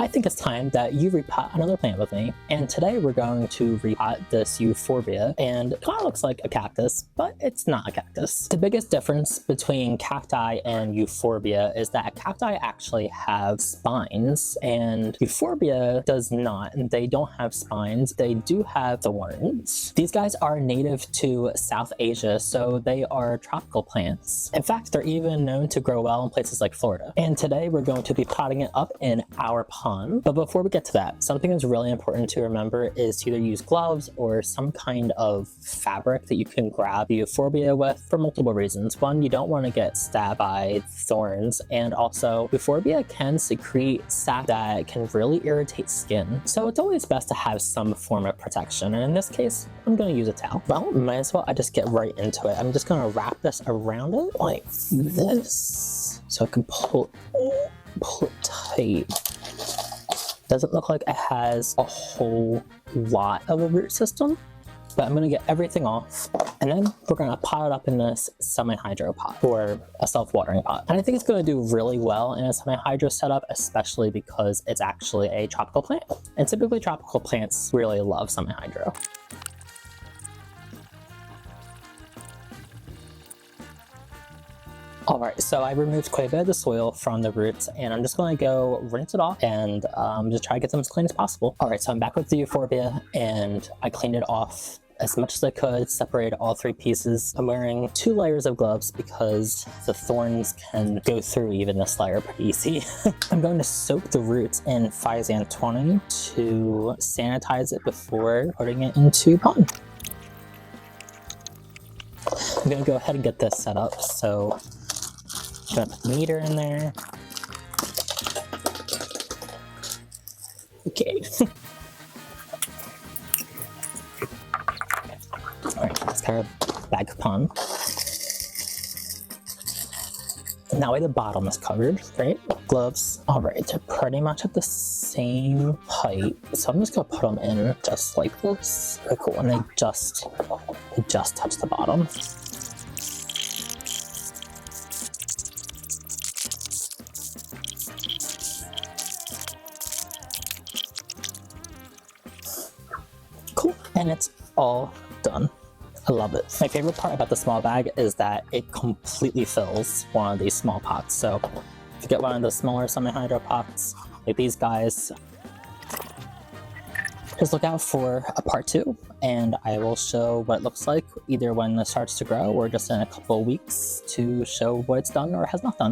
I think it's time that you repot another plant with me. And today we're going to repot this Euphorbia, and it kind of looks like a cactus, but it's not a cactus. The biggest difference between cacti and Euphorbia is that cacti actually have spines, and Euphorbia does not. They don't have spines, they do have thorns. These guys are native to South Asia, so they are tropical plants. In fact, they're even known to grow well in places like Florida. And today we're going to be potting it up in our pond. But before we get to that, something that's really important to remember is to either use gloves or some kind of fabric that you can grab the Euphorbia with for multiple reasons. One, you don't want to get stabbed by thorns, and also Euphorbia can secrete sap that can really irritate skin. So it's always best to have some form of protection, and in this case, I'm going to use a towel. Well, might as well I just get right into it. I'm just going to wrap this around it like this so I can pull it tight. Doesn't look like it has a whole lot of a root system, but I'm going to get everything off, and then we're going to pot it up in this semi-hydro pot, or a self-watering pot. And I think it's going to do really well in a semi-hydro setup, especially because it's actually a tropical plant. And typically tropical plants really love semi-hydro. Alright, so I removed quite a bit of the soil from the roots, and I'm just going to go rinse it off and just try to get them as clean as possible. Alright, so I'm back with the Euphorbia, and I cleaned it off as much as I could, separated all three pieces. I'm wearing 2 layers of gloves because the thorns can go through even this layer pretty easy. I'm going to soak the roots in Physan 20 to sanitize it before putting it into pond. I'm going to go ahead and get this set up, so I'm gonna put the meter in there. Okay. Alright, let's kind of bag of pond. Now the bottom is covered, right? Gloves. Alright, they're pretty much at the same height. So I'm just gonna put them in just like this. Very cool, and they just touch the bottom. Cool, and it's all done. I love it. My favorite part about the small bag is that it completely fills one of these small pots. So if you get one of the smaller semi-hydro pots, like these guys, just look out for a part 2, and I will show what it looks like either when it starts to grow or just in a couple of weeks to show what it's done or has not done.